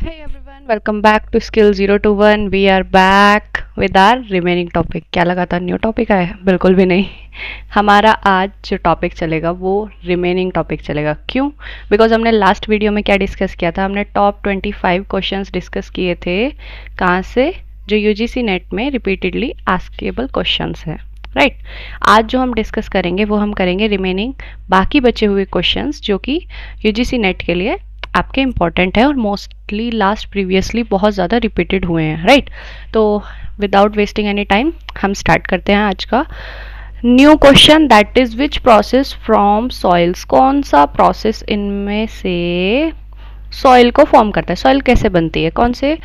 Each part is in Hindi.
Hey everyone, welcome back to Skill 021. We are back with our remaining topic. क्या लगा था न्यू टॉपिक आया? बिल्कुल भी नहीं. हमारा आज जो टॉपिक चलेगा वो रिमेनिंग टॉपिक चलेगा. क्यों? बिकॉज हमने लास्ट वीडियो में क्या डिस्कस किया था? हमने टॉप 25 क्वेश्चंस डिस्कस किए थे. कहाँ से? जो यूजीसी नेट में रिपीटेडली आस्केबल क्वेश्चंस है. राइट. आज जो हम डिस्कस करेंगे वो हम करेंगे रिमेनिंग बाकी बचे हुए क्वेश्चंस जो कि यूजीसी नेट के लिए आपके इम्पॉर्टेंट है और मोस्टली लास्ट प्रीवियसली बहुत ज़्यादा रिपीटेड हुए हैं. राइट. तो विदाउट वेस्टिंग एनी टाइम हम स्टार्ट करते हैं आज का new question. That is which process from soils. कौन सा प्रोसेस इनमें से सॉइल को फॉर्म करता है? सॉइल कैसे बनती है? कौन से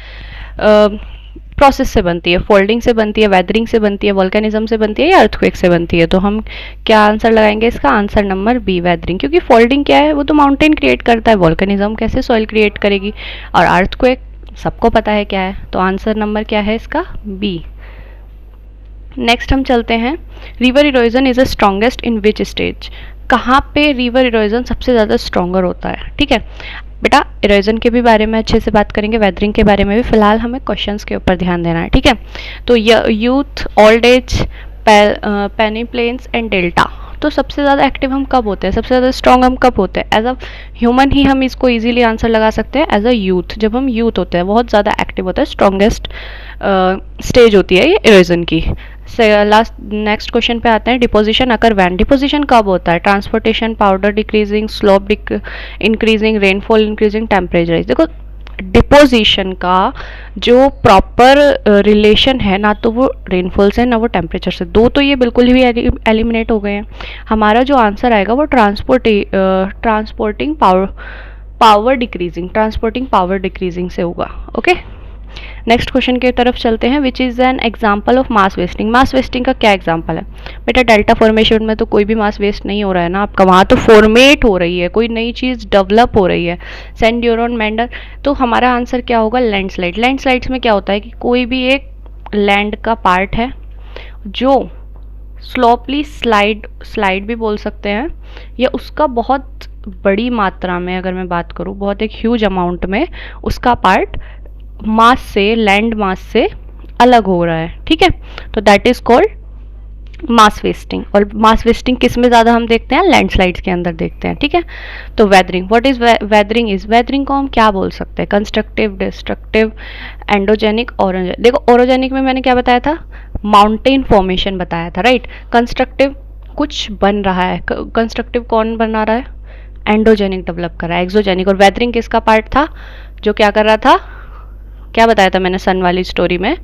प्रोसेस से बनती है? फोल्डिंग से बनती है, वेदरिंग से बनती है, वोल्केनिज्म से बनती है या अर्थक्वेक से बनती है? तो हम क्या आंसर लगाएंगे इसका? Answer number B, weathering. क्योंकि फोल्डिंग क्या है? वो तो माउंटेन क्रिएट करता है. वोल्केनिज्म कैसे सॉइल क्रिएट करेगी? और अर्थक्वेक सबको पता है क्या है. तो आंसर नंबर क्या है इसका? बी. नेक्स्ट हम चलते हैं. River erosion is the strongest in which stage. कहाँ पे रिवर इरोजन सबसे ज़्यादा स्ट्रॉन्गर होता है? ठीक है बेटा, इरोजन के भी बारे में अच्छे से बात करेंगे, वेदरिंग के बारे में भी. फिलहाल हमें क्वेश्चंस के ऊपर ध्यान देना है. ठीक है. तो youth, old age, peneplains and delta. तो सबसे ज़्यादा एक्टिव हम कब होते हैं? सबसे ज़्यादा स्ट्रॉन्ग हम कब होते हैं? एज अ ह्यूमन ही हम इसको इजीली आंसर लगा सकते हैं. एज अ यूथ, जब हम यूथ होते हैं बहुत ज़्यादा एक्टिव होता है. स्ट्रॉन्गेस्ट स्टेज होती है ये इरोजन की. लास्ट नेक्स्ट क्वेश्चन पे आते हैं. डिपोजिशन अकर वैन. डिपोजिशन कब होता है? Transportation, powder decreasing, slope increasing, rainfall increasing, temperature. देखो डिपोजिशन का जो प्रॉपर रिलेशन है ना तो वो रेनफॉल से ना वो टेम्परेचर से. दो तो ये बिल्कुल ही एलिमिनेट हो गए हैं. हमारा जो आंसर आएगा वो ट्रांसपोर्टिंग पावर डिक्रीजिंग से होगा. ओके. नेक्स्ट क्वेश्चन की तरफ चलते हैं. Which is an example of mass wasting. Mass wasting का क्या एग्जाम्पल है? बेटा डेल्टा फॉर्मेशन में तो कोई भी मास वेस्ट नहीं हो रहा है ना आपका. वहाँ तो फॉर्मेट हो रही है, कोई नई चीज़ डेवलप हो रही है. Sand dune, meander. तो हमारा आंसर क्या होगा? लैंडस्लाइड. लैंडस्लाइड्स में क्या होता है कि कोई भी एक लैंड का पार्ट है जो स्लोपली स्लाइड भी बोल सकते हैं, या उसका बहुत बड़ी मात्रा में, अगर मैं बात करूँ बहुत एक ह्यूज अमाउंट में, उसका पार्ट मास से, लैंड मास से अलग हो रहा है. ठीक है. तो that is called mass wasting. और मास वेस्टिंग किस में ज़्यादा हम देखते हैं? लैंडस्लाइड्स के अंदर देखते हैं. ठीक है. तो weathering. What is weathering? Is weathering को हम क्या बोल सकते हैं? Constructive, destructive, endogenic, orogenic. देखो ओरोजेनिक में मैंने क्या बताया था? माउंटेन फॉर्मेशन बताया था. राइट. कंस्ट्रक्टिव कुछ बन रहा है. कंस्ट्रक्टिव कौन बना रहा है? एंडोजेनिक डेवलप कर रहा है. एक्सोजेनिक. और वेदरिंग किसका पार्ट था जो क्या कर रहा था? क्या बताया था मैंने सन वाली स्टोरी में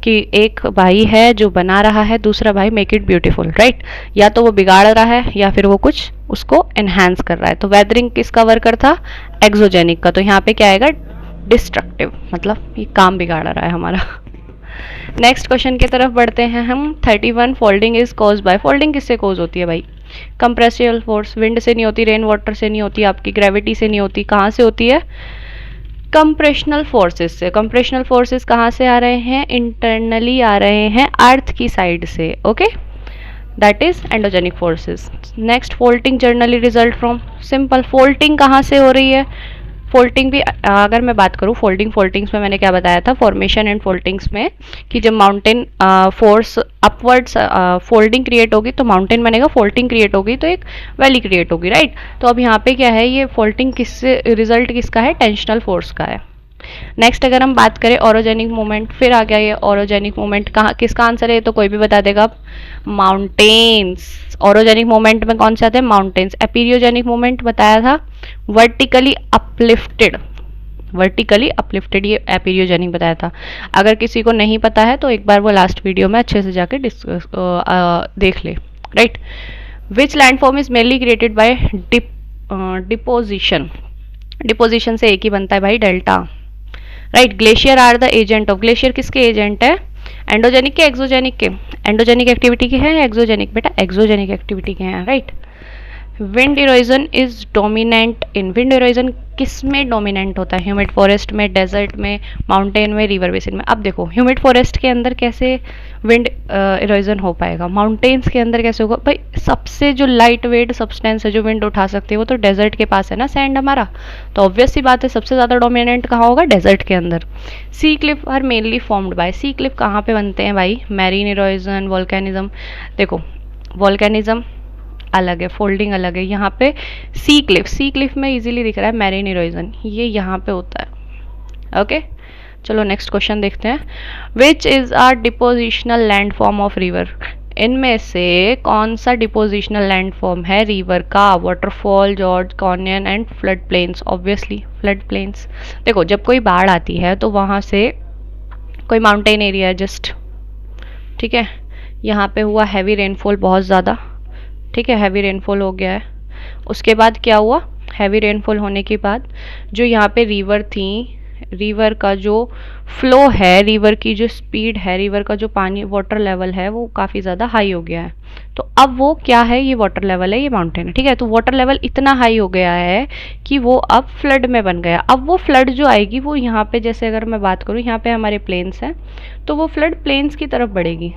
कि एक भाई है जो बना रहा है, दूसरा भाई मेक इट ब्यूटीफुल. राइट. या तो वो बिगाड़ रहा है या फिर वो कुछ उसको एनहांस कर रहा है. तो वेदरिंग किसका वर्कर था? एक्सोजेनिक का. तो यहाँ पे क्या आएगा? डिस्ट्रक्टिव. मतलब ये काम बिगाड़ रहा है हमारा. नेक्स्ट क्वेश्चन की तरफ बढ़ते हैं हम. 31. Folding is cause by. Folding किससे कॉज होती है भाई? Compressible force. विंड से नहीं होती, रेन वाटर से नहीं होती, आपकी ग्रेविटी से नहीं होती. कहाँ से होती है? कंप्रेशनल फोर्सेस से. कंप्रेशनल फोर्सेस कहाँ से आ रहे हैं? इंटरनली आ रहे हैं अर्थ की साइड से. Okay. That is endogenic forces. Next. Faulting generally result from. Simple. Faulting कहाँ से हो रही है? फोल्टिंग भी अगर मैं बात करूँ फोल्टिंग्स में मैंने क्या बताया था? फॉर्मेशन एंड फोल्टिंग्स में कि जब mountain force upwards folding create होगी तो माउंटेन बनेगा, फोल्टिंग क्रिएट होगी तो एक वैली क्रिएट होगी. राइट. तो अब यहाँ पे क्या है? ये फोल्टिंग किससे रिजल्ट किसका है? टेंशनल फोर्स का है. नेक्स्ट अगर हम बात करें ओरोजेनिक मूवमेंट, फिर आ गया ये ओरोजेनिक मूवमेंट. कहाँ किसका आंसर है? तो कोई भी बता देगा. माउंटेन्स. ओरोजेनिक मूवमेंट में कौन से आते हैं? माउंटेन्स. एपीरियोजेनिक मूवमेंट बताया था वर्टिकली अपलिफ्टेड. वर्टिकली अपलिफ्टेड ये एपीरियोजेनिक बताया था. अगर किसी को नहीं पता है तो एक बार वो लास्ट वीडियो में अच्छे से जाके देख ले. Right. Which landform is mainly created by deposition. Deposition से एक ही बनता है भाई, delta. Right. Glacier are the agent of. Glacier किसके एजेंट है? एंडोजेनिक के, एक्सोजेनिक के? एंडोजेनिक एक्टिविटी के हैं या एक्सोजेनिक? बेटा एक्सोजेनिक एक्टिविटी के हैं. Right. Wind erosion is dominant in, wind erosion किस में डोमिनेंट होता है? ह्यूमिड फॉरेस्ट में, डेजर्ट में, माउंटेन में, रिवर बेसिन में। अब देखो ह्यूमिड फॉरेस्ट के अंदर कैसे विंड इरोजन हो पाएगा, माउंटेन्स के अंदर कैसे होगा भाई? सबसे जो लाइट वेट सब्सटेंस है जो विंड उठा सकती है वो तो डेजर्ट के पास है ना, सैंड हमारा। तो ऑब्वियस सी बात है सबसे ज़्यादा डोमिनेंट कहाँ होगा? डेजर्ट के अंदर। Sea cliff are mainly formed by, sea cliff कहाँ पे बनते हैं भाई? Marine erosion, volcanism. देखो वॉल्केनिज्म अलग है, फोल्डिंग अलग है। यहाँ पे सी क्लिफ, सी क्लिफ में इजीली दिख रहा है मैरीन इरोजन, ये यहाँ पे होता है। ओके चलो नेक्स्ट क्वेश्चन देखते हैं। Which is are depositional land form of river, इनमें से कौन सा डिपोजिशनल लैंड फॉर्म है रिवर का? Waterfall, gorge canyon and flood plains. Obviously flood plains. देखो जब कोई बाढ़ आती है तो वहाँ से कोई माउंटेन एरिया है जस्ट, ठीक है, यहाँ पे हुआ हैवी रेनफॉल बहुत ज़्यादा, ठीक है, हैवी रेनफॉल हो गया है। उसके बाद क्या हुआ? हैवी रेनफॉल होने के बाद जो यहाँ पे रिवर थी, रिवर का जो फ्लो है, रिवर की जो स्पीड है, रिवर का जो पानी वाटर लेवल है वो काफ़ी ज़्यादा हाई हो गया है। तो अब वो क्या है? ये वाटर लेवल है, ये माउंटेन है, ठीक है। तो वाटर लेवल इतना हाई हो गया है कि वो अब फ्लड में बन गया। अब वो फ्लड जो आएगी वो यहाँ पे, जैसे अगर मैं बात करूँ यहाँ पे हमारे प्लेन्स हैं तो वो फ्लड प्लेन्स की तरफ बढ़ेगी,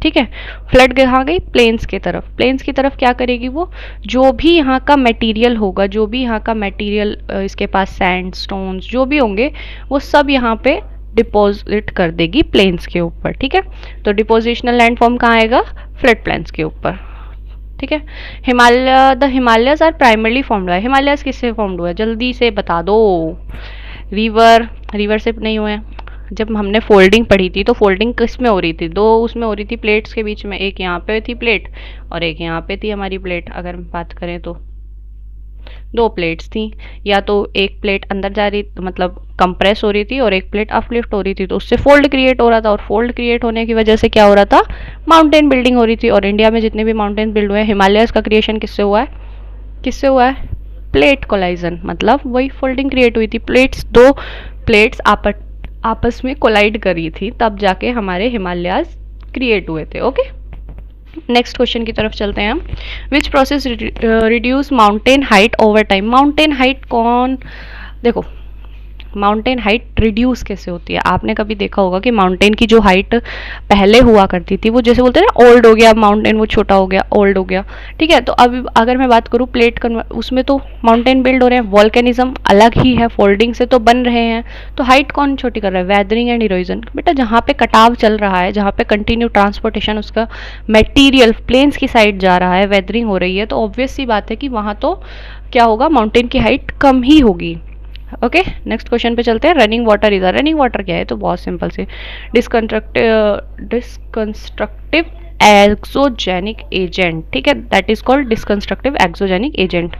ठीक है। फ्लड कहाँ गई? प्लेन्स की तरफ। प्लेन्स की तरफ क्या करेगी वो? जो भी यहाँ का मटेरियल होगा, जो भी यहाँ का मटेरियल, इसके पास सैंड स्टोन्स जो भी होंगे वो सब यहाँ पे डिपॉजिट कर देगी प्लेन्स के ऊपर, ठीक है। तो डिपोजिशनल लैंडफॉर्म कहाँ आएगा? फ्लड प्लेन्स के ऊपर, ठीक है। Himalaya, the Himalayas are primarily formed by, Himalayas किससे फॉर्म्ड हुआ है? जल्दी से बता दो। रिवर, रिवर से नहीं हुए। जब हमने फोल्डिंग पढ़ी थी तो फोल्डिंग किस में हो रही थी? दो उसमें हो रही थी प्लेट्स के बीच में, एक यहाँ पे थी प्लेट और एक यहाँ पे थी हमारी प्लेट। अगर बात करें तो दो प्लेट्स थी, या तो एक प्लेट अंदर जा रही मतलब कंप्रेस हो रही थी और एक प्लेट अपलिफ्ट हो रही थी, तो उससे फोल्ड क्रिएट हो रहा था और फोल्ड क्रिएट होने की वजह से क्या हो रहा था? माउंटेन बिल्डिंग हो रही थी। और इंडिया में जितने भी माउंटेन बिल्ड हुए हैं, हिमालयस का क्रिएशन किससे हुआ है? किससे हुआ है? प्लेट कोलाइजन, मतलब वही फोल्डिंग क्रिएट हुई थी। प्लेट्स, दो प्लेट्स आपस में कोलाइड करी थी, तब जाके हमारे हिमालयाज क्रिएट हुए थे। ओके नेक्स्ट क्वेश्चन की तरफ चलते हैं हम। Which process reduce mountain height over time, mountain height कौन, देखो माउंटेन हाइट रिड्यूस कैसे होती है? आपने कभी देखा होगा कि माउंटेन की जो हाइट पहले हुआ करती थी वो जैसे बोलते हैं ना ओल्ड हो गया माउंटेन, वो छोटा हो गया, ओल्ड हो गया, ठीक है। तो अब अगर मैं बात करूँ प्लेट कन्वर्ट, उसमें तो माउंटेन बिल्ड हो रहे हैं, वॉल्केनिज्म अलग ही है, फोल्डिंग से तो बन रहे हैं, तो हाइट कौन छोटी कर रहा है? Weathering and erosion. बेटा जहाँ पे कटाव चल रहा है, जहाँ पे कंटिन्यू ट्रांसपोर्टेशन उसका मटेरियल प्लेन्स की साइड जा रहा है, वेदरिंग हो रही है, तो ऑब्वियस सी बात है कि वहाँ तो क्या होगा? माउंटेन की हाइट कम ही होगी। ओके नेक्स्ट क्वेश्चन पे चलते हैं। Running water is, running water क्या है? तो बहुत सिंपल से डिस्कंस्ट्रक्टिव एक्सोजेनिक एजेंट, ठीक है, that is called destructive exogenic agent.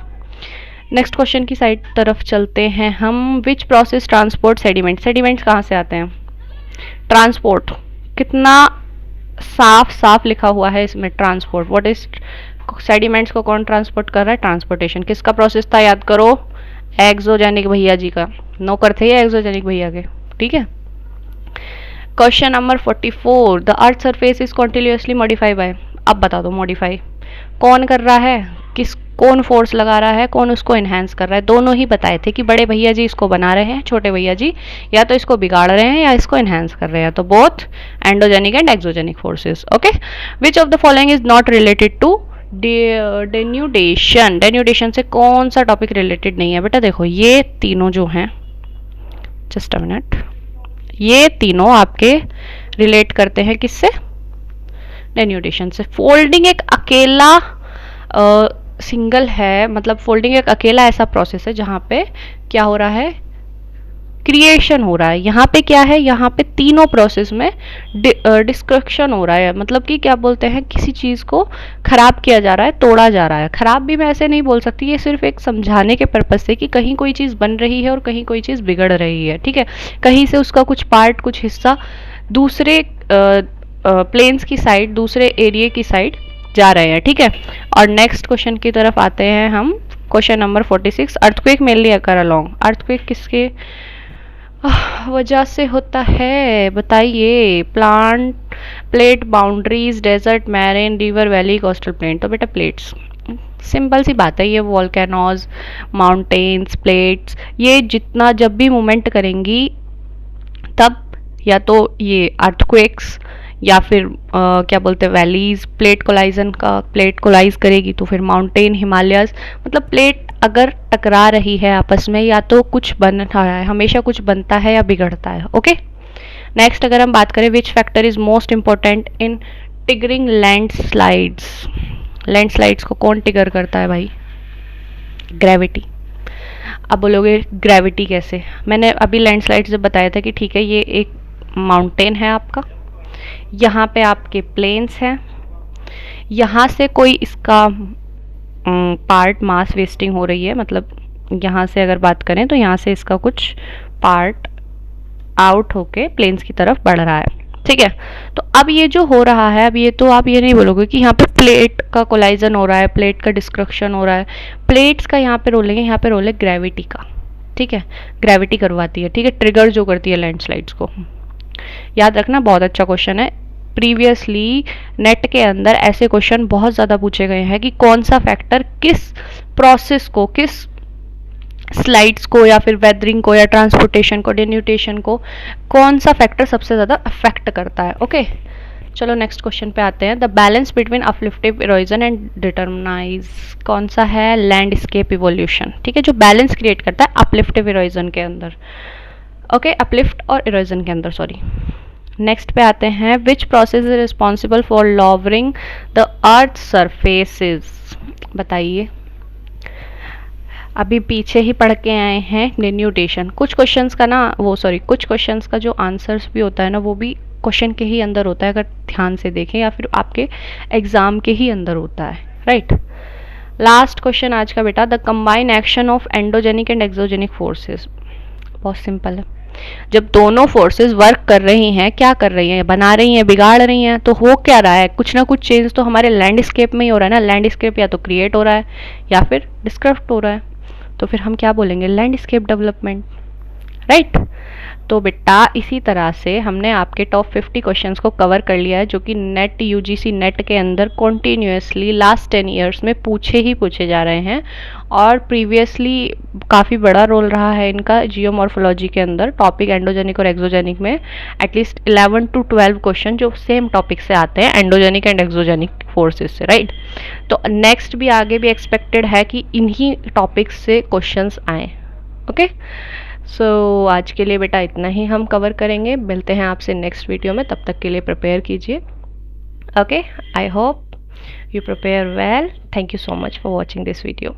Next question की साइड तरफ चलते हैं हम। Which process transport sediment, sediments कहाँ से आते हैं? ट्रांसपोर्ट, कितना साफ साफ लिखा हुआ है इसमें, ट्रांसपोर्ट। व्हाट इज सेडिमेंट्स को कौन ट्रांसपोर्ट कर रहा है? ट्रांसपोर्टेशन। किसका प्रोसेस था? याद करो, एक्सोजेनिक भैया जी का, नौकर थे ये एक्सोजेनिक भैया के, ठीक है। Question number 44, the earth surface is continuously modify by, अब बता दो मॉडिफाई कौन कर रहा है, किस कौन फोर्स लगा रहा है, कौन उसको इन्हेंस कर रहा है? दोनों ही बताए थे कि बड़े भैया जी इसको बना रहे हैं, छोटे भैया जी या तो इसको बिगाड़ रहे हैं या इसको इन्हेंस कर रहे हैं, तो both endogenic and exogenic forces. Okay which of the following is not related to denudation, denudation से कौन सा टॉपिक रिलेटेड नहीं है? बेटा देखो ये तीनों जो हैं, जस्ट अ मिनट, ये तीनों आपके रिलेट करते हैं किससे? डेन्यूडेशन से। फोल्डिंग एक अकेला सिंगल है, मतलब फोल्डिंग एक अकेला ऐसा प्रोसेस है जहाँ पे क्या हो रहा है? क्रिएशन हो रहा है। यहाँ पे क्या है? यहाँ पे तीनों प्रोसेस में डिस्ट्रक्शन हो रहा है, मतलब कि क्या बोलते हैं, किसी चीज़ को खराब किया जा रहा है, तोड़ा जा रहा है। खराब भी मैं ऐसे नहीं बोल सकती, ये सिर्फ एक समझाने के पर्पज से कि कहीं कोई चीज़ बन रही है और कहीं कोई चीज़ बिगड़ रही है, ठीक है। कहीं से उसका कुछ पार्ट, कुछ हिस्सा दूसरे प्लेन्स की साइड, दूसरे एरिया की साइड जा रहे हैं, ठीक है। और नेक्स्ट क्वेश्चन की तरफ आते हैं हम। Question number 46, earthquake mainly occur along, earthquake किसके वजह से होता है बताइए? Plant, plate boundaries, desert, marine, river, valley, coastal plain. तो बेटा प्लेट्स, सिंपल सी बात है, ये वॉल्केनोज, माउंटेन्स, प्लेट्स, ये जितना जब भी मूवमेंट करेंगी तब या तो ये अर्थक्वेक्स या फिर क्या बोलते हैं वैलीज, प्लेट कोलाइज करेगी तो फिर माउंटेन, हिमालयस, मतलब प्लेट अगर टकरा रही है आपस में या तो कुछ बन रहा है, हमेशा कुछ बनता है या बिगड़ता है। ओके, नेक्स्ट अगर हम बात करें which factor is most important in triggering landslides. Landslides को कौन टिगर करता है भाई? ग्रेविटी। अब बोलोगे ग्रेविटी कैसे? मैंने अभी लैंडस्लाइड से बताया था कि ठीक है, ये एक माउंटेन है आपका, यहाँ पे आपके प्लेन्स हैं, यहाँ से कोई इसका पार्ट मास वेस्टिंग हो रही है, मतलब यहाँ से अगर बात करें तो यहाँ से इसका कुछ पार्ट आउट होके प्लेन्स की तरफ बढ़ रहा है, ठीक है। तो अब ये जो हो रहा है, अब ये तो आप ये नहीं बोलोगे कि यहाँ पे प्लेट का कोलाइजन हो रहा है, प्लेट का डिस्ट्रक्शन हो रहा है। प्लेट्स का यहाँ पे रोल है, यहाँ पे रोल है ग्रेविटी का, ठीक है। ग्रेविटी करवाती है, ठीक है, ट्रिगर जो करती है लैंडस्लाइड्स को। याद रखना, बहुत अच्छा क्वेश्चन है। प्रीवियसली नेट के अंदर ऐसे क्वेश्चन बहुत ज़्यादा पूछे गए हैं कि कौन सा फैक्टर किस प्रोसेस को, किस स्लाइड्स को या फिर वेदरिंग को या ट्रांसपोर्टेशन को, डिन्यूटेशन को, कौन सा फैक्टर सबसे ज़्यादा अफेक्ट करता है। ओके, चलो नेक्स्ट क्वेश्चन पे आते हैं। The balance between uplift erosion and determines कौन सा है? लैंडस्केप इवोल्यूशन, ठीक है, जो बैलेंस क्रिएट करता है अपलिफ्टिव इरोजन के अंदर। ओके, अपलिफ्ट और इरोजन के अंदर, सॉरी। नेक्स्ट पे आते हैं, which process is responsible for lowering the earth surfaces? बताइए, अभी पीछे ही पढ़ के आए हैं डिन्यूटेशन। कुछ क्वेश्चंस का ना वो सॉरी कुछ क्वेश्चंस का जो आंसर्स भी होता है ना, वो भी क्वेश्चन के ही अंदर होता है, अगर ध्यान से देखें, या फिर आपके एग्जाम के ही अंदर होता है, राइट। लास्ट क्वेश्चन आज का बेटा, the combine action of endogenic and exogenic forces. बहुत सिंपल है, जब दोनों फोर्सेस वर्क कर रही हैं, क्या कर रही हैं? बना रही हैं, बिगाड़ रही हैं, तो हो क्या रहा है? कुछ ना कुछ चेंज तो हमारे लैंडस्केप में ही हो रहा है ना। लैंडस्केप या तो क्रिएट हो रहा है या फिर डिस्क्रप्ट हो रहा है, तो फिर हम क्या बोलेंगे? Landscape development, right. तो बेटा इसी तरह से हमने आपके टॉप 50 क्वेश्चंस को कवर कर लिया है, जो कि नेट यूजीसी नेट के अंदर कॉन्टीन्यूसली लास्ट 10 ईयर्स में पूछे जा रहे हैं, और प्रीवियसली काफ़ी बड़ा रोल रहा है इनका जियोमॉर्फोलॉजी के अंदर। टॉपिक एंडोजेनिक और एक्सोजेनिक में एटलीस्ट 11 to 12 क्वेश्चन जो सेम टॉपिक से आते हैं, एंडोजेनिक एंड एक्सोजेनिक फोर्सेस से, राइट। तो नेक्स्ट भी आगे भी एक्सपेक्टेड है कि इन्हीं टॉपिक्स से क्वेश्चंस आए। ओके, सो आज के लिए बेटा इतना ही हम कवर करेंगे। मिलते हैं आपसे नेक्स्ट वीडियो में, तब तक के लिए प्रिपेयर कीजिए। Okay, I hope you prepare well. Thank you so much for watching this video.